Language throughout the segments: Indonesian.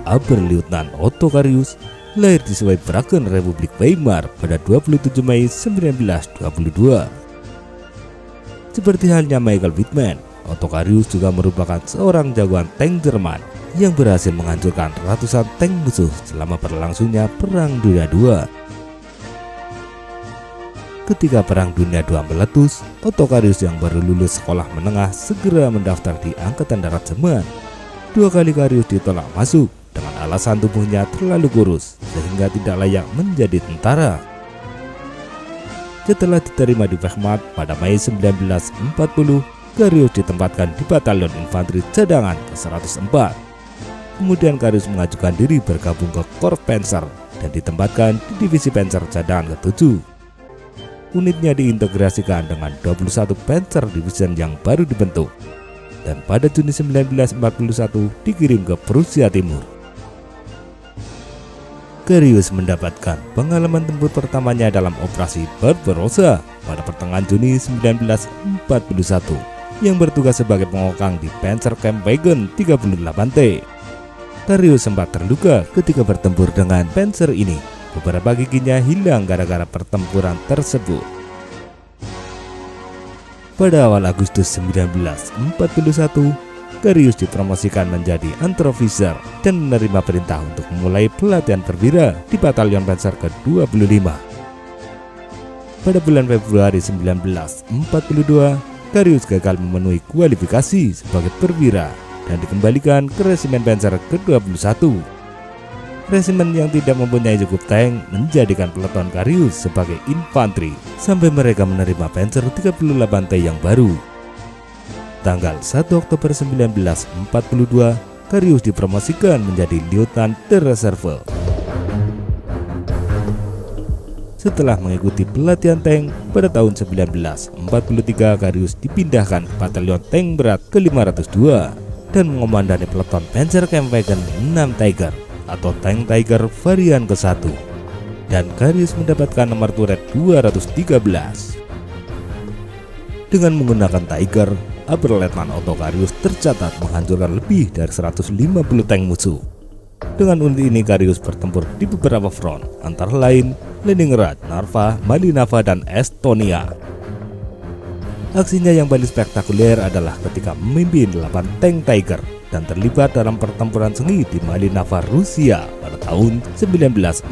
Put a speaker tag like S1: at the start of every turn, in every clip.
S1: Oberleutnant Otto Carius lahir di Zweibrücken, Republik Weimar pada 27 Mei 1922. Seperti halnya Michael Wittmann, Otto Carius juga merupakan seorang jagoan tank Jerman yang berhasil menghancurkan ratusan tank musuh selama berlangsungnya Perang Dunia II. Ketika Perang Dunia II meletus, Otto Carius yang baru lulus sekolah menengah segera mendaftar di Angkatan Darat Jerman. 2 kali Carius ditolak masuk dengan alasan tubuhnya terlalu kurus sehingga tidak layak menjadi tentara. Setelah diterima di Wehrmacht pada Mei 1940, Carius ditempatkan di Batalion Infanteri Cadangan ke-104. Kemudian Carius mengajukan diri bergabung ke Korps Panzer dan ditempatkan di Divisi Panzer Cadangan ke-7. Unitnya diintegrasikan dengan 21 Panzer Division yang baru dibentuk, dan pada Juni 1941 dikirim ke Prusia Timur. Carius mendapatkan pengalaman tempur pertamanya dalam operasi Barbarossa pada pertengahan Juni 1941 yang bertugas sebagai pengokang di Panzerkampfwagen 38T. Carius sempat terluka ketika bertempur dengan Panzer ini. Beberapa giginya hilang gara-gara pertempuran tersebut. Pada awal Agustus 1941, Carius dipromosikan menjadi Unteroffizier dan menerima perintah untuk memulai pelatihan perwira di Batalion Panzer ke-25. Pada bulan Februari 1942, Carius gagal memenuhi kualifikasi sebagai perwira dan dikembalikan ke Resimen Panzer ke-21. Resimen yang tidak mempunyai cukup tank menjadikan peleton Carius sebagai infanteri sampai mereka menerima Panzer 38T yang baru. Tanggal 1 Oktober 1942, Carius dipromosikan menjadi Lieutenant de Reserve. Setelah mengikuti pelatihan tank, pada tahun 1943 Carius dipindahkan ke Batalion Tank Berat ke-502 dan mengomandani peleton Panzerkampfwagen 6 Tiger atau Tank Tiger varian ke-1, dan Carius mendapatkan nomor turret 213. Dengan menggunakan Tiger, Oberleutnant Otto Carius tercatat menghancurkan lebih dari 150 tank musuh. Dengan unit ini Carius bertempur di beberapa front, antara lain Leningrad, Narva, Malinava, dan Estonia. Aksinya yang paling spektakuler adalah ketika memimpin 8 tank Tiger dan terlibat dalam pertempuran sengit di Malinava, Rusia pada tahun 1944.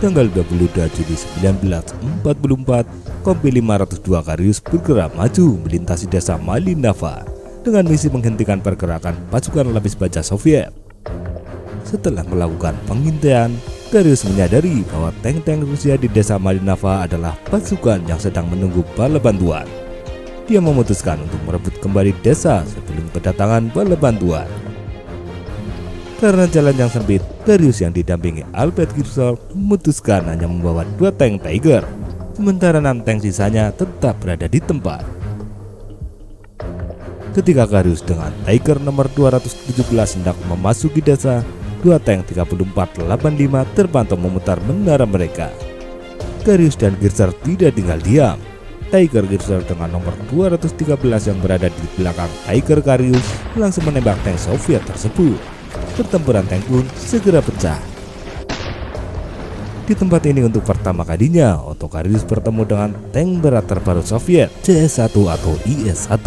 S1: Tanggal 22 Juli 1944, Kompi 502 Carius bergerak maju melintasi desa Malinava dengan misi menghentikan pergerakan pasukan lapis baja Soviet. Setelah melakukan pengintaian, Carius menyadari bahwa tank-tank Rusia di desa Malinava adalah pasukan yang sedang menunggu bala bantuan. Dia memutuskan untuk merebut kembali desa sebelum kedatangan bala bantuan. Karena jalan yang sempit, Carius yang didampingi Albert Girzel memutuskan hanya membawa 2 tank Tiger, sementara 6 tank sisanya tetap berada di tempat. Ketika Carius dengan Tiger nomor 217 hendak memasuki desa, 2 tank 3485 terpantau memutar menara mereka. Carius dan Girzel tidak tinggal diam. Tiger Girzel dengan nomor 213 yang berada di belakang Tiger Carius langsung menembak tank Soviet tersebut. Pertempuran tank pun segera pecah. Di tempat ini untuk pertama kalinya Otto Carius bertemu dengan tank berat terbaru Soviet CS-1 atau IS-1.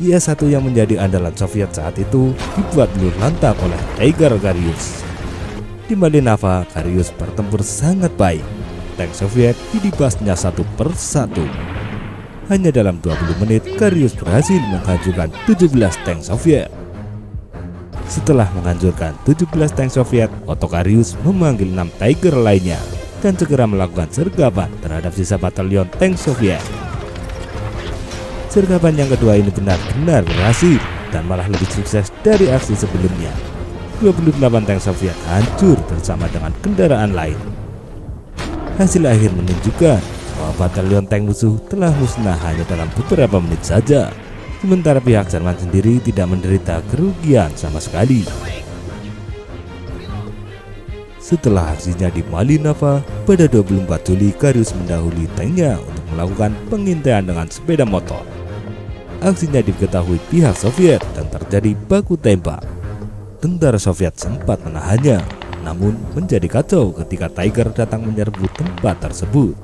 S1: IS-1 yang menjadi andalan Soviet saat itu dibuat luluh lantak oleh Tiger Carius. Di Malinava, Carius bertempur sangat baik. Tank Soviet didibasnya satu persatu. Hanya dalam 20 menit, Carius berhasil menghancurkan 17 tank Soviet. Setelah menghancurkan 17 tank Soviet, Otto Carius memanggil 6 Tiger lainnya dan segera melakukan sergapan terhadap sisa batalion tank Soviet. Sergapan yang kedua ini benar-benar berhasil dan malah lebih sukses dari aksi sebelumnya. 28 tank Soviet hancur bersama dengan kendaraan lain. Hasil akhir menunjukkan bahwa batalion tank musuh telah musnah hanya dalam beberapa menit saja, sementara pihak Jerman sendiri tidak menderita kerugian sama sekali. Setelah aksinya di Malinava, pada 24 Juli Carius mendahului tanknya untuk melakukan pengintaian dengan sepeda motor. aksinya diketahui pihak Soviet dan terjadi baku tembak. Tentara Soviet sempat menahannya, namun menjadi kacau ketika Tiger datang menyerbu tempat tersebut.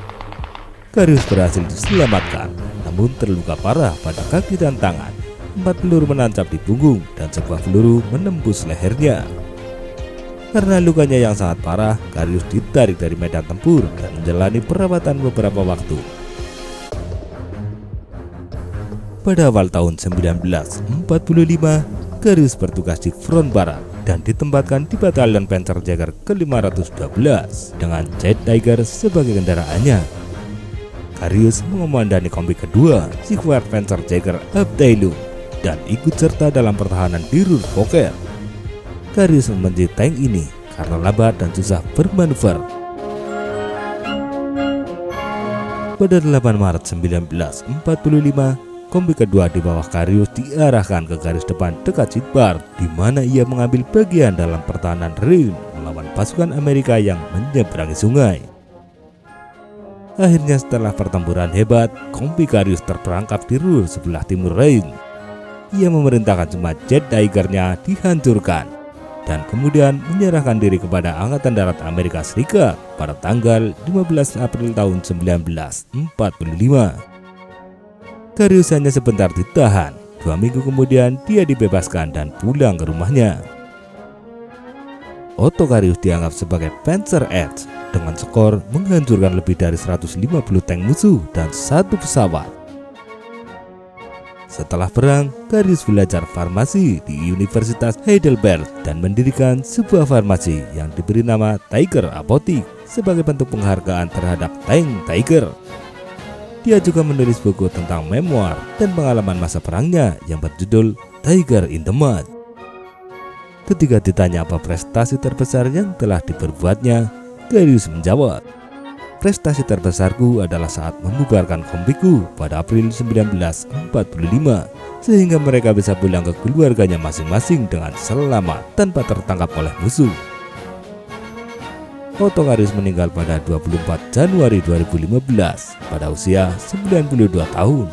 S1: Karius berhasil diselamatkan, namun terluka parah pada kaki dan tangan. 4 peluru menancap di punggung dan sebuah peluru menembus lehernya. Karena lukanya yang sangat parah, Karius ditarik dari medan tempur dan menjalani perawatan beberapa waktu. Pada awal tahun 1945, Karius bertugas di front barat dan ditempatkan di Batalion Panzerjäger ke-512 dengan Jet Tiger sebagai kendaraannya. Karius mengomandani kompi kedua Siegfried Panzerjäger Abteilung dan ikut serta dalam pertahanan di Ruhrpoker. Karius membenci tank ini karena lambat dan susah bermanuver. Pada 8 Maret 1945, kompi kedua di bawah Karius diarahkan ke garis depan dekat Siegfried, di mana ia mengambil bagian dalam pertahanan Rhine melawan pasukan Amerika yang menyeberangi sungai. Akhirnya setelah pertempuran hebat, kompi Karius terperangkap di Ruhr sebelah timur Rhine. Ia memerintahkan semua jet Tiger-nya dihancurkan dan kemudian menyerahkan diri kepada Angkatan Darat Amerika Serikat pada tanggal 15 April tahun 1945. Karius hanya sebentar ditahan, 2 minggu kemudian dia dibebaskan dan pulang ke rumahnya. Otto Karius dianggap sebagai Panzer Edge dengan skor menghancurkan lebih dari 150 tank musuh dan 1 pesawat. Setelah perang, Karius belajar farmasi di Universitas Heidelberg dan mendirikan sebuah farmasi yang diberi nama Tiger Apotheke sebagai bentuk penghargaan terhadap tank Tiger. Dia juga menulis buku tentang memoir dan pengalaman masa perangnya yang berjudul Tiger in the Mud. Ketika ditanya apa prestasi terbesar yang telah diperbuatnya, Karius menjawab, "Prestasi terbesarku adalah saat membubarkan kompiku pada April 1945, sehingga mereka bisa pulang ke keluarganya masing-masing dengan selamat tanpa tertangkap oleh musuh." Otto Karius meninggal pada 24 Januari 2015 pada usia 92 tahun.